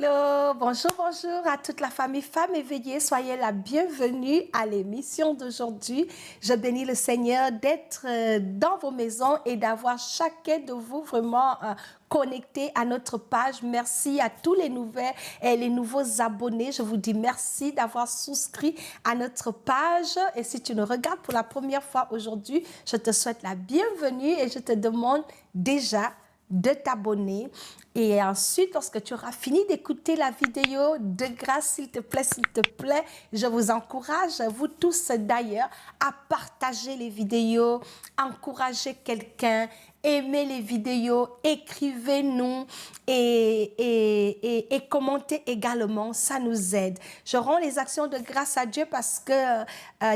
Hello, bonjour, bonjour à toute la famille Femmes éveillées. Soyez la bienvenue à l'émission d'aujourd'hui. Je bénis le Seigneur d'être dans vos maisons et d'avoir chacun de vous vraiment connecté à notre page. Merci à tous les nouveaux abonnés. Je vous dis merci d'avoir souscrit à notre page. Et si tu nous regardes pour la première fois aujourd'hui, je te souhaite la bienvenue et je te demande déjà de t'abonner. Et ensuite, lorsque tu auras fini d'écouter la vidéo, de grâce, s'il te plaît, je vous encourage, vous tous d'ailleurs, à partager les vidéos, encourager quelqu'un, aimer les vidéos, écrivez-nous et commentez également, ça nous aide. Je rends les actions de grâce à Dieu parce que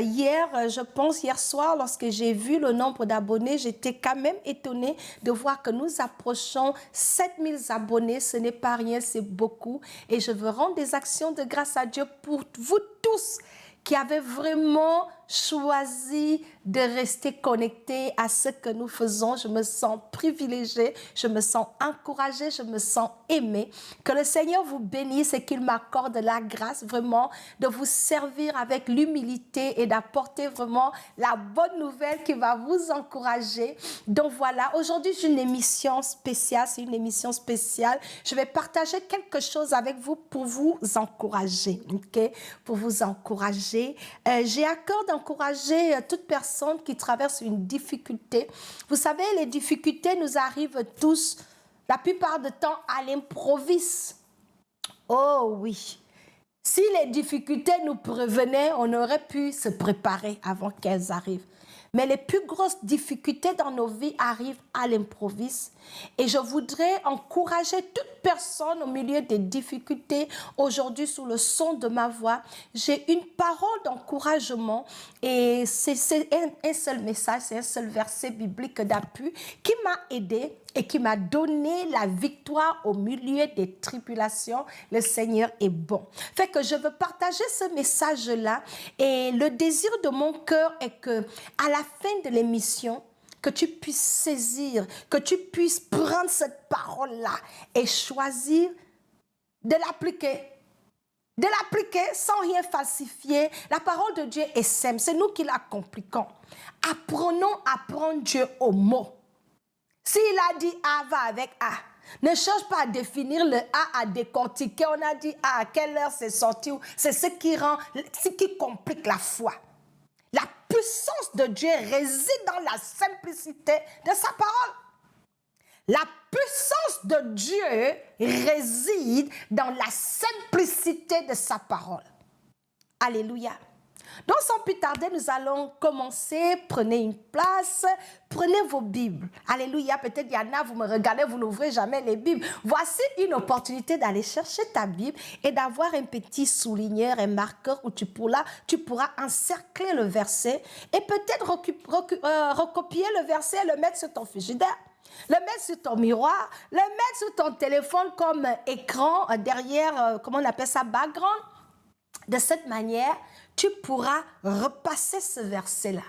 hier soir, lorsque j'ai vu le nombre d'abonnés, j'étais quand même étonnée de voir que nous approchons 7000 abonnés. Ce n'est pas rien, c'est beaucoup. Et je veux rendre des actions de grâce à Dieu pour vous tous qui avez vraiment choisi de rester connectés à ce que nous faisons. Je me sens privilégiée, je me sens encouragée, je me sens aimée. Que le Seigneur vous bénisse et qu'il m'accorde la grâce vraiment de vous servir avec l'humilité et d'apporter vraiment la bonne nouvelle qui va vous encourager. Donc voilà, aujourd'hui c'est une émission spéciale, Je vais partager quelque chose avec vous pour vous encourager, ok? Pour vous encourager. J'ai à cœur d'encourager toute personne qui traverse une difficulté. Vous savez, les difficultés nous arrivent tous, la plupart du temps, à l'improviste. Oh oui, si les difficultés nous prévenaient, on aurait pu se préparer avant qu'elles arrivent. Mais les plus grosses difficultés dans nos vies arrivent à l'improviste. Et je voudrais encourager toute personne au milieu des difficultés aujourd'hui sous le son de ma voix. J'ai une parole d'encouragement et c'est un seul message, c'est un seul verset biblique d'appui qui m'a aidé et qui m'a donné la victoire au milieu des tribulations. Le Seigneur est bon. Fait que je veux partager ce message-là et le désir de mon cœur est que à la fin de l'émission, que tu puisses saisir, que tu puisses prendre cette parole-là et choisir de l'appliquer. De l'appliquer sans rien falsifier. La parole de Dieu est simple, c'est nous qui la compliquons. Apprenons à prendre Dieu au mot. S'il a dit A, va avec A. Ne cherche pas à définir le A, à décortiquer. On a dit A, à quelle heure c'est sorti. C'est ce qui complique la foi. La puissance de Dieu réside dans la simplicité de sa parole. La puissance de Dieu réside dans la simplicité de sa parole. Alléluia. Donc, sans plus tarder, nous allons commencer. Prenez une place, prenez vos Bibles. Alléluia. Peut-être il y en a, vous me regardez, vous n'ouvrez jamais les Bibles. Voici une opportunité d'aller chercher ta Bible et d'avoir un petit souligneur, un marqueur où tu pourras encercler le verset et peut-être recopier le verset et le mettre sur ton frigidaire. Le mettre sur ton miroir, le mettre sur ton téléphone comme écran derrière, comment on appelle ça, background. De cette manière, tu pourras repasser ce verset-là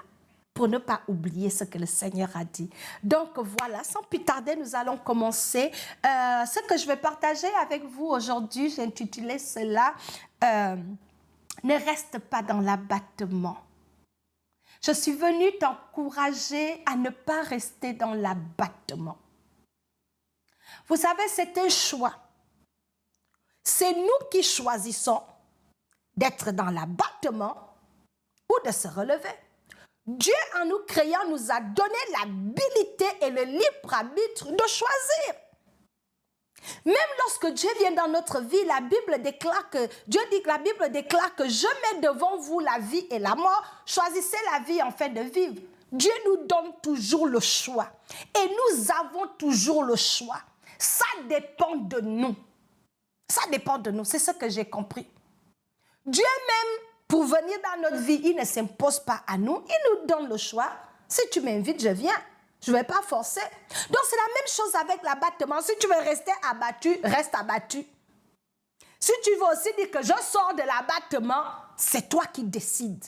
pour ne pas oublier ce que le Seigneur a dit. Donc voilà, sans plus tarder, nous allons commencer. Ce que je vais partager avec vous aujourd'hui, j'ai intitulé cela « Ne reste pas dans l'abattement ». Je suis venue t'encourager à ne pas rester dans l'abattement. Vous savez, c'est un choix. C'est nous qui choisissons d'être dans l'abattement ou de se relever. Dieu, en nous créant, nous a donné l'habilité et le libre arbitre de choisir. Même lorsque Dieu vient dans notre vie, la Bible déclare que je mets devant vous la vie et la mort. Choisissez la vie en fait de vivre. Dieu nous donne toujours le choix. Et nous avons toujours le choix. Ça dépend de nous. Ça dépend de nous. C'est ce que j'ai compris. Dieu même, pour venir dans notre vie, il ne s'impose pas à nous. Il nous donne le choix. Si tu m'invites, je viens. Je ne vais pas forcer. Donc, c'est la même chose avec l'abattement. Si tu veux rester abattu, reste abattu. Si tu veux aussi dire que je sors de l'abattement, c'est toi qui décides.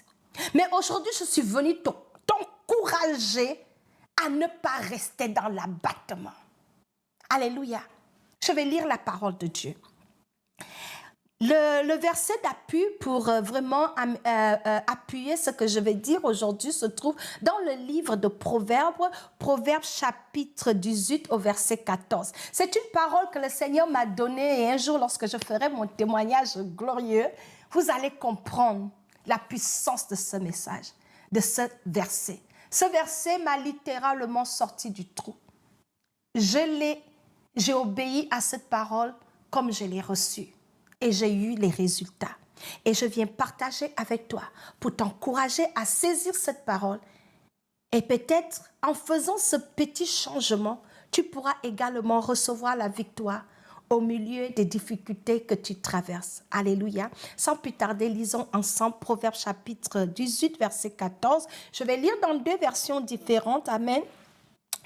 Mais aujourd'hui, je suis venue t'encourager à ne pas rester dans l'abattement. Alléluia. Je vais lire la parole de Dieu. Le verset d'appui pour vraiment appuyer ce que je vais dire aujourd'hui se trouve dans le livre de Proverbes, Proverbes chapitre 18 au verset 14. C'est une parole que le Seigneur m'a donnée et un jour lorsque je ferai mon témoignage glorieux, vous allez comprendre la puissance de ce message, de ce verset. Ce verset m'a littéralement sorti du trou. J'ai obéi à cette parole comme je l'ai reçue. Et j'ai eu les résultats. Et je viens partager avec toi pour t'encourager à saisir cette parole. Et peut-être en faisant ce petit changement, tu pourras également recevoir la victoire au milieu des difficultés que tu traverses. Alléluia. Sans plus tarder, lisons ensemble Proverbes chapitre 18, verset 14. Je vais lire dans 2 versions différentes. Amen.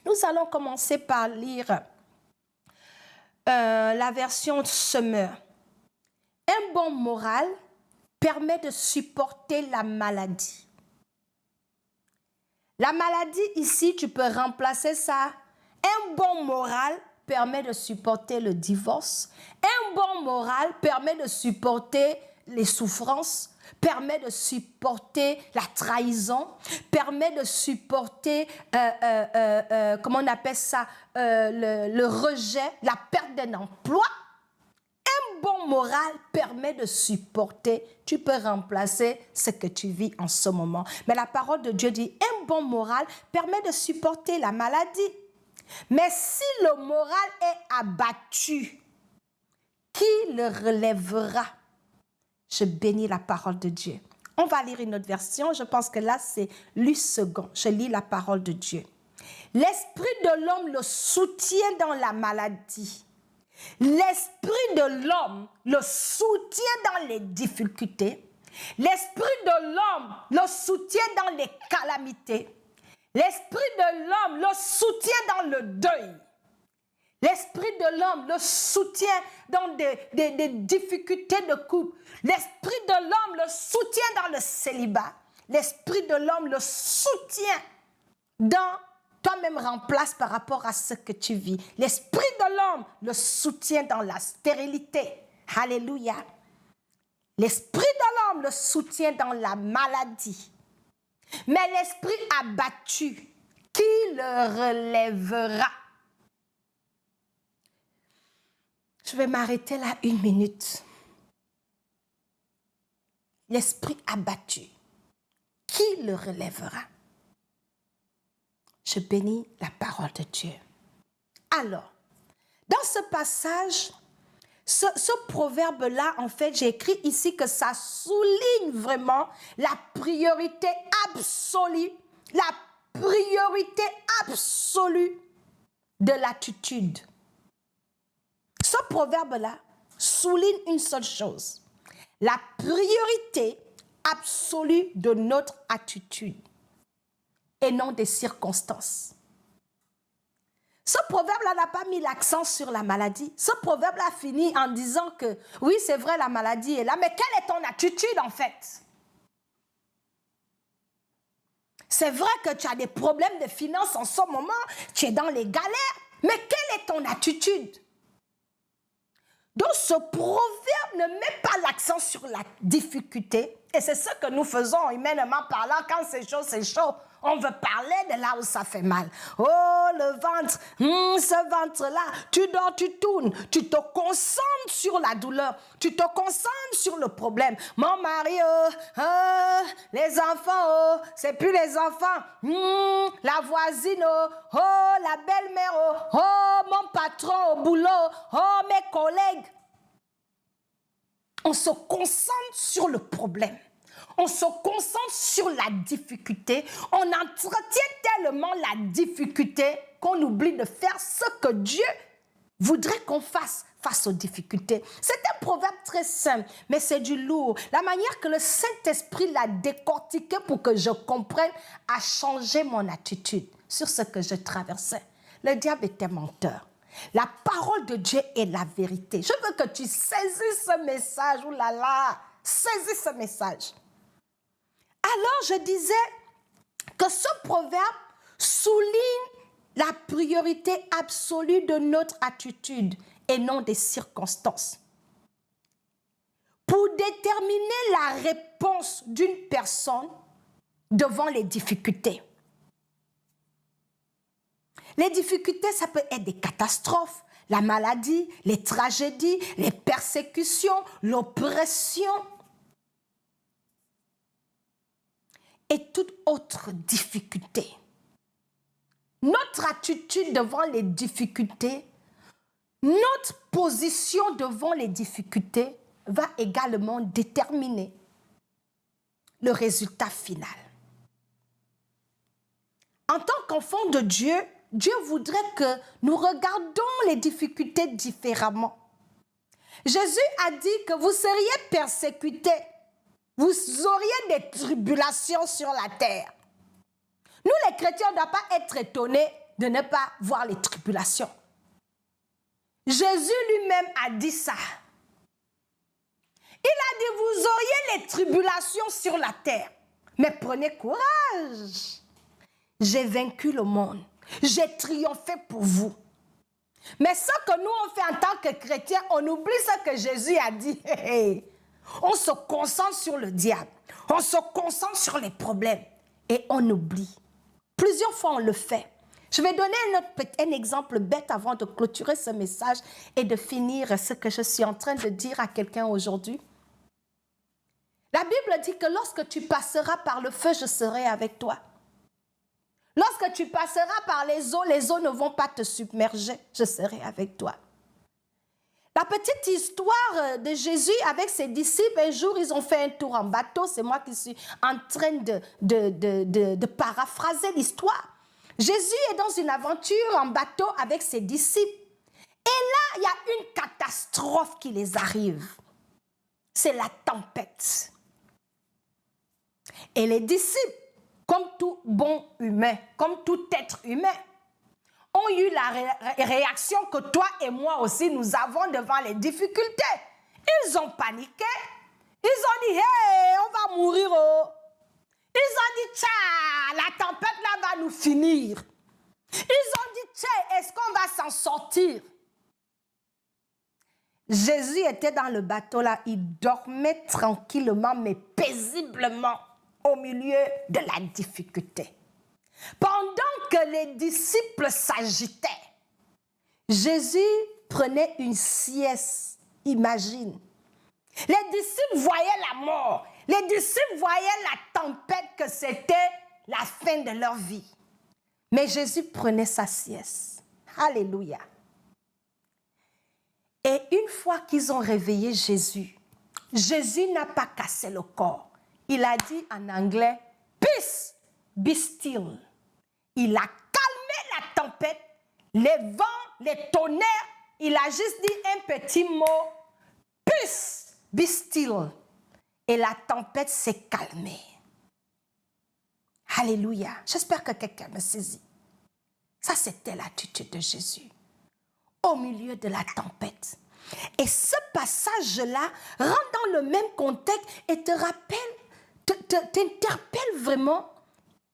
Nous allons commencer par lire la version Semeur. Un bon moral permet de supporter la maladie. La maladie, ici, tu peux remplacer ça. Un bon moral permet de supporter le divorce. Un bon moral permet de supporter les souffrances, permet de supporter la trahison, permet de supporter, comment on appelle ça, le rejet, la perte d'un emploi. Un bon moral permet de supporter, tu peux remplacer ce que tu vis en ce moment. Mais la parole de Dieu dit, un bon moral permet de supporter la maladie. Mais si le moral est abattu, qui le relèvera? Je bénis la parole de Dieu. On va lire une autre version, je pense que là c'est Luc second. Je lis la parole de Dieu. L'esprit de l'homme le soutient dans la maladie. L'esprit de l'homme le soutient dans les difficultés. L'esprit de l'homme le soutient dans les calamités. L'esprit de l'homme le soutient dans le deuil. L'esprit de l'homme le soutient dans des difficultés de couple. L'esprit de l'homme le soutient dans le célibat. L'esprit de l'homme le soutient dans toi-même remplace par rapport à ce que tu vis. L'esprit de l'homme le soutient dans la stérilité. Alléluia. L'esprit de l'homme le soutient dans la maladie. Mais l'esprit abattu, qui le relèvera? Je vais m'arrêter là 1 minute. L'esprit abattu, qui le relèvera? Je bénis la parole de Dieu. Alors, dans ce passage, ce proverbe-là, en fait, j'ai écrit ici que ça souligne vraiment la priorité absolue de l'attitude. Ce proverbe-là souligne une seule chose, la priorité absolue de notre attitude et non des circonstances. Ce proverbe-là n'a pas mis l'accent sur la maladie. Ce proverbe-là finit en disant que, oui, c'est vrai, la maladie est là, mais quelle est ton attitude en fait? C'est vrai que tu as des problèmes de finances en ce moment, tu es dans les galères, mais quelle est ton attitude? Donc ce proverbe ne met pas l'accent sur la difficulté, et c'est ce que nous faisons humainement parlant. Quand c'est chaud, on veut parler de là où ça fait mal. Oh, le ventre, ce ventre-là, tu dors, tu tournes, tu te concentres sur la douleur, tu te concentres sur le problème. Mon mari, les enfants, c'est plus les enfants. La voisine, la belle-mère, mon patron au boulot, mes collègues. On se concentre sur le problème. On se concentre sur la difficulté. On entretient tellement la difficulté qu'on oublie de faire ce que Dieu voudrait qu'on fasse face aux difficultés. C'est un proverbe très simple, mais c'est du lourd. La manière que le Saint-Esprit l'a décortiqué pour que je comprenne a changé mon attitude sur ce que je traversais. Le diable était menteur. La parole de Dieu est la vérité. Je veux que tu saisisses ce message. Ouh là là, saisis ce message. Alors, je disais que ce proverbe souligne la priorité absolue de notre attitude et non des circonstances. pour déterminer la réponse d'une personne devant les difficultés. Les difficultés, ça peut être des catastrophes, la maladie, les tragédies, les persécutions, l'oppression et toute autre difficulté. Notre attitude devant les difficultés, notre position devant les difficultés va également déterminer le résultat final. En tant qu'enfant de Dieu, Dieu voudrait que nous regardions les difficultés différemment. Jésus a dit que vous seriez persécutés, vous auriez des tribulations sur la terre. Nous, les chrétiens, on ne doit pas être étonnés de ne pas voir les tribulations. Jésus lui-même a dit ça. Il a dit, vous auriez les tribulations sur la terre, mais prenez courage. J'ai vaincu le monde. J'ai triomphé pour vous. Mais ce que nous, on fait en tant que chrétiens, on oublie ce que Jésus a dit. On se concentre sur le diable. On se concentre sur les problèmes. Et on oublie. Plusieurs fois, on le fait. Je vais donner un exemple bête avant de clôturer ce message et de finir ce que je suis en train de dire à quelqu'un aujourd'hui. La Bible dit que lorsque tu passeras par le feu, je serai avec toi. Lorsque tu passeras par les eaux ne vont pas te submerger, je serai avec toi. La petite histoire de Jésus avec ses disciples, un jour, ils ont fait un tour en bateau. C'est moi qui suis en train de paraphraser l'histoire. Jésus est dans une aventure en bateau avec ses disciples. Et là, il y a une catastrophe qui les arrive. C'est la tempête. Et les disciples, comme tout bon humain, comme tout être humain, ont eu la réaction que toi et moi aussi nous avons devant les difficultés. Ils ont paniqué. Ils ont dit, hey, on va mourir. Oh. Ils ont dit, tiens, la tempête là va nous finir. Ils ont dit, tiens, est-ce qu'on va s'en sortir? Jésus était dans le bateau là, il dormait tranquillement mais paisiblement au milieu de la difficulté. Pendant que les disciples s'agitaient, Jésus prenait une sieste, imagine. Les disciples voyaient la mort, les disciples voyaient la tempête, que c'était la fin de leur vie. Mais Jésus prenait sa sieste. Alléluia. Et une fois qu'ils ont réveillé Jésus, Jésus n'a pas cassé le corps. Il a dit en anglais, « Peace, be still ». Il a calmé la tempête, les vents, les tonnerres. Il a juste dit un petit mot, « Peace, be still ». Et la tempête s'est calmée. Alléluia. J'espère que quelqu'un me saisit. Ça, c'était l'attitude de Jésus au milieu de la tempête. Et ce passage-là rentre dans le même contexte et te rappelle, t'interpelle vraiment.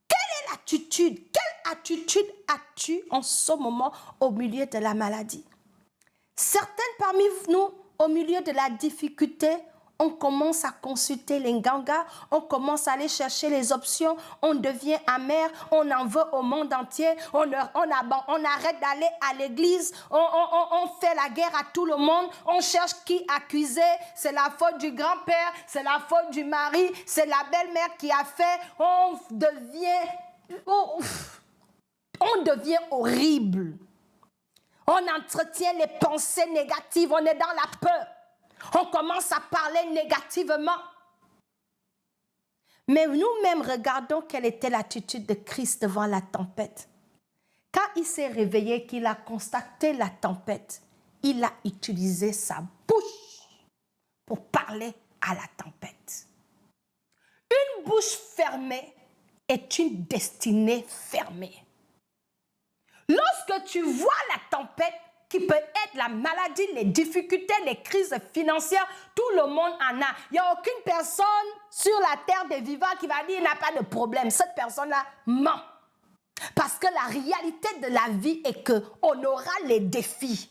Quelle est l'attitude? Quelle attitude as-tu en ce moment au milieu de la maladie? Certaines parmi nous, au milieu de la difficulté, on commence à consulter les gangas, on commence à aller chercher les options, on devient amer, on en veut au monde entier, on arrête d'aller à l'église, on fait la guerre à tout le monde, on cherche qui accuser, c'est la faute du grand-père, c'est la faute du mari, c'est la belle-mère qui a fait, on devient horrible. On entretient les pensées négatives, on est dans la peur. On commence à parler négativement. Mais nous-mêmes, regardons quelle était l'attitude de Christ devant la tempête. Quand il s'est réveillé, qu'il a constaté la tempête, il a utilisé sa bouche pour parler à la tempête. Une bouche fermée est une destinée fermée. Lorsque tu vois la tempête, qui peut être la maladie, les difficultés, les crises financières, tout le monde en a. Il n'y a aucune personne sur la terre des vivants qui va dire qu'il n'a pas de problème. Cette personne-là ment. Parce que la réalité de la vie est qu'on aura les défis.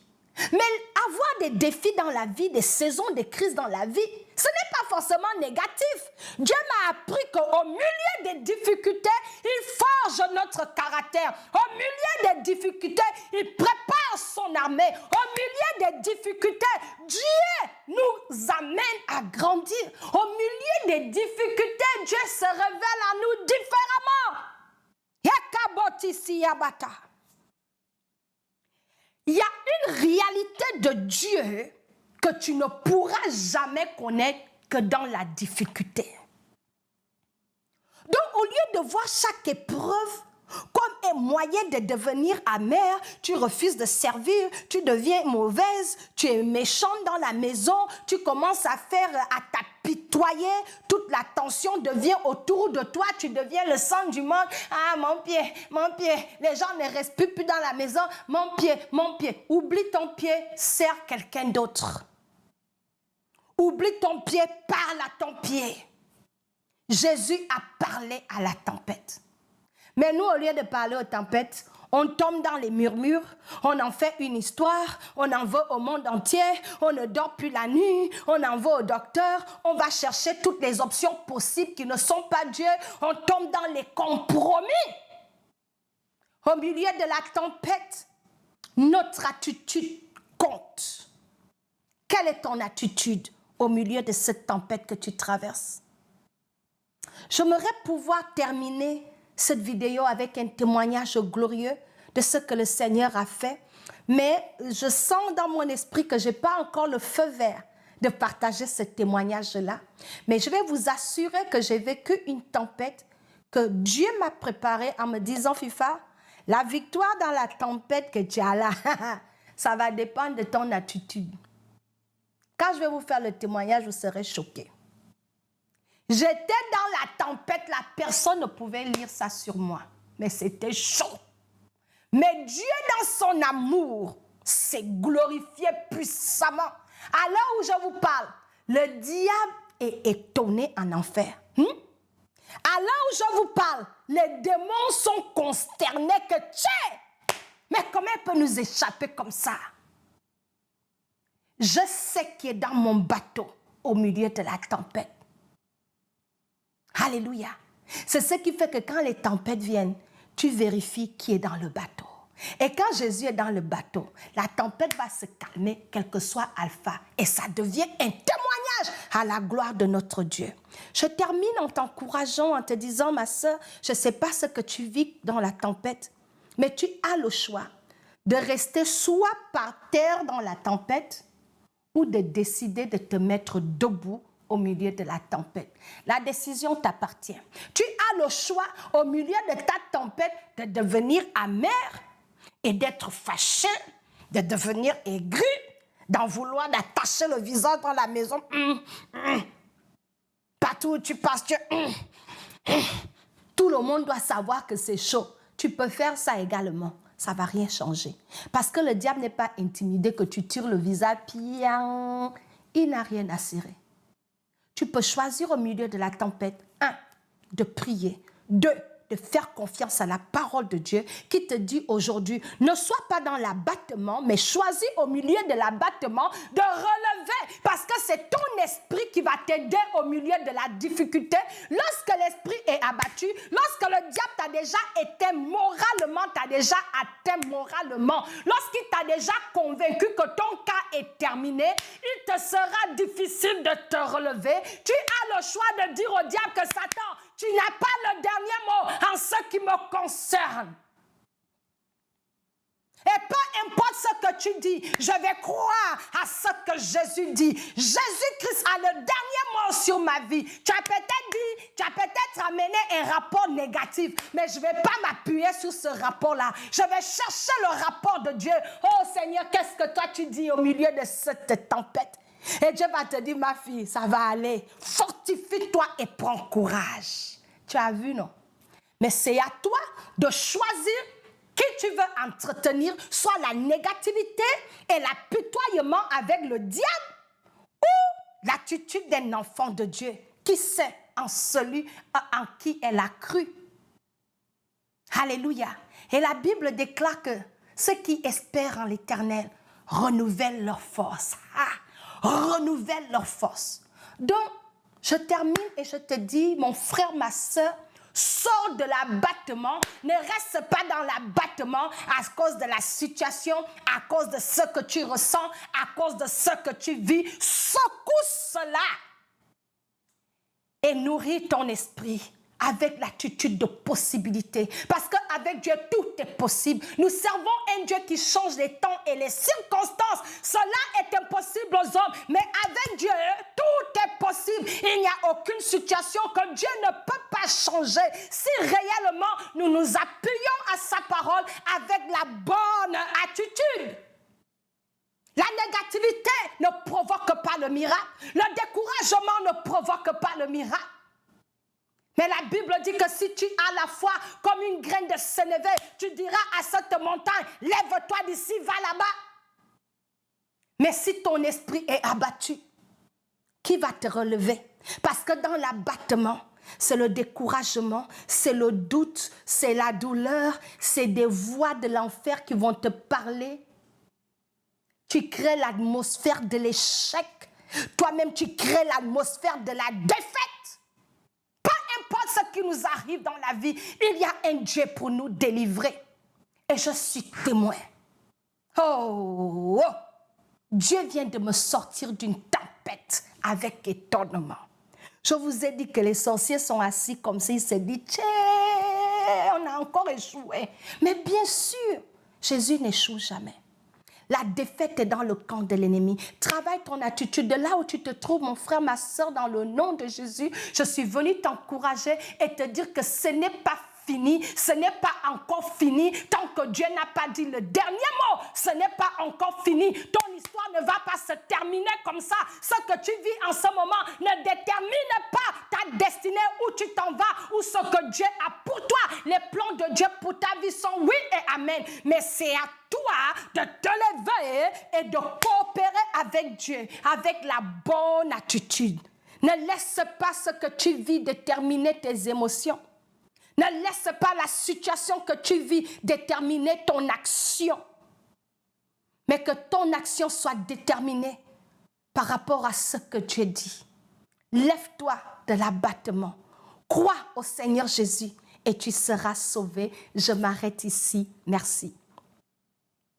Mais avoir des défis dans la vie, des saisons de crise dans la vie, ce n'est pas forcément négatif. Dieu m'a appris qu'au milieu des difficultés, il forge notre caractère. Au milieu des difficultés, il prépare son armée. Au milieu des difficultés, Dieu nous amène à grandir. Au milieu des difficultés, Dieu se révèle à nous différemment. Yakabotisi yabata. Il y a une réalité de Dieu que tu ne pourras jamais connaître que dans la difficulté. Donc, au lieu de voir chaque épreuve comme un moyen de devenir amer, tu refuses de servir, tu deviens mauvaise, tu es méchante dans la maison, tu commences à t'apitoyer, toute la tension devient autour de toi, tu deviens le centre du monde. Ah, mon pied, les gens ne respirent plus dans la maison, mon pied. Oublie ton pied, sers quelqu'un d'autre. Oublie ton pied, parle à ton pied. Jésus a parlé à la tempête. Mais nous, au lieu de parler aux tempêtes, on tombe dans les murmures, on en fait une histoire, on en veut au monde entier, on ne dort plus la nuit, on en va au docteur, on va chercher toutes les options possibles qui ne sont pas Dieu, on tombe dans les compromis. Au milieu de la tempête, notre attitude compte. Quelle est ton attitude au milieu de cette tempête que tu traverses? J'aimerais pouvoir terminer cette vidéo avec un témoignage glorieux de ce que le Seigneur a fait, mais je sens dans mon esprit que je n'ai pas encore le feu vert de partager ce témoignage-là. Mais je vais vous assurer que j'ai vécu une tempête que Dieu m'a préparée en me disant, Fifa, la victoire dans la tempête que tu as là, ça va dépendre de ton attitude. Quand je vais vous faire le témoignage, vous serez choqués. J'étais dans la tempête, la personne ne pouvait lire ça sur moi. Mais c'était chaud. Mais Dieu, dans son amour, s'est glorifié puissamment. À l'heure où je vous parle, le diable est étonné en enfer. À l'heure où je vous parle, les démons sont consternés que, tiens, mais comment il peut nous échapper comme ça? Je sais qui est dans mon bateau au milieu de la tempête. Alléluia. C'est ce qui fait que quand les tempêtes viennent, tu vérifies qui est dans le bateau. Et quand Jésus est dans le bateau, la tempête va se calmer, quel que soit alpha. Et ça devient un témoignage à la gloire de notre Dieu. Je termine en t'encourageant, en te disant, ma sœur, je ne sais pas ce que tu vis dans la tempête, mais tu as le choix de rester soit par terre dans la tempête ou de décider de te mettre debout au milieu de la tempête. La décision t'appartient. Tu as le choix au milieu de ta tempête de devenir amer et d'être fâché, de devenir aigri, d'en vouloir d'attacher le visage dans la maison. Partout où tu passes, tout le monde doit savoir que c'est chaud. Tu peux faire ça également. Ça ne va rien changer. Parce que le diable n'est pas intimidé que tu tires le visage, puis il n'a rien à cirer. Tu peux choisir au milieu de la tempête, 1, de prier, 2, de faire confiance à la parole de Dieu qui te dit aujourd'hui, ne sois pas dans l'abattement, mais choisis au milieu de l'abattement de relever, parce que c'est ton esprit qui va t'aider au milieu de la difficulté. Lorsque l'esprit est abattu, lorsque le diable t'a déjà éteint moralement, t'a déjà atteint moralement, lorsqu'il t'a déjà convaincu que ton cas est terminé, il te sera difficile de te relever. Tu as le choix de dire au diable que Satan, tu n'as pas le dernier mot en ce qui me concerne. Et peu importe ce que tu dis, je vais croire à ce que Jésus dit. Jésus-Christ a le dernier mot sur ma vie. Tu as peut-être amené un rapport négatif, mais je ne vais pas m'appuyer sur ce rapport-là. Je vais chercher le rapport de Dieu. Oh Seigneur, qu'est-ce que toi tu dis au milieu de cette tempête? Et Dieu va te dire, ma fille, ça va aller. Fortifie-toi et prends courage. Tu as vu, non? Mais c'est à toi de choisir qui tu veux entretenir, soit la négativité et l'apitoiement avec le diable ou l'attitude d'un enfant de Dieu qui sait en celui en qui elle a cru. Alléluia. Et la Bible déclare que ceux qui espèrent en l'Éternel renouvelle leur force. Renouvelle leur force. Donc, je termine et je te dis, mon frère, ma soeur, sors de l'abattement, ne reste pas dans l'abattement à cause de la situation, à cause de ce que tu ressens, à cause de ce que tu vis. Secoue cela et nourris ton esprit avec l'attitude de possibilité. Parce qu'avec Dieu, tout est possible. Nous servons un Dieu qui change les temps et les circonstances. Cela est impossible aux hommes, mais avec Dieu, tout est possible. Il n'y a aucune situation que Dieu ne peut pas changer. Si réellement nous nous appuyons à sa parole avec la bonne attitude. La négativité ne provoque pas le miracle. Le découragement ne provoque pas le miracle. Mais la Bible dit que si tu as la foi comme une graine de sénévé, tu diras à cette montagne, lève-toi d'ici, va là-bas. Mais si ton esprit est abattu, qui va te relever? Parce que dans l'abattement, c'est le découragement, c'est le doute, c'est la douleur, c'est des voix de l'enfer qui vont te parler. Tu crées l'atmosphère de l'échec. Toi-même, tu crées l'atmosphère de la défaite. Peu importe ce qui nous arrive dans la vie, il y a un Dieu pour nous délivrer. Et je suis témoin. Oh! Dieu vient de me sortir d'une tempête avec étonnement. Je vous ai dit que les sorciers sont assis comme s'ils se disent, tiens, on a encore échoué. Mais bien sûr, Jésus n'échoue jamais. La défaite est dans le camp de l'ennemi. Travaille ton attitude de là où tu te trouves, mon frère, ma soeur, dans le nom de Jésus. Je suis venue t'encourager et te dire que ce n'est pas fini, ce n'est pas encore fini. Tant que Dieu n'a pas dit le dernier mot, ce n'est pas encore fini. Ton histoire ne va pas se terminer comme ça. Ce que tu vis en ce moment ne détermine pas ta destinée, où tu t'en vas, ou ce que Dieu a pour toi. Les plans de Dieu pour ta vie sont oui et amen. Mais c'est à toi de te lever et de coopérer avec Dieu, avec la bonne attitude. Ne laisse pas ce que tu vis déterminer tes émotions. Ne laisse pas la situation que tu vis déterminer ton action. Mais que ton action soit déterminée par rapport à ce que Dieu dit. Lève-toi de l'abattement. Crois au Seigneur Jésus et tu seras sauvé. Je m'arrête ici. Merci.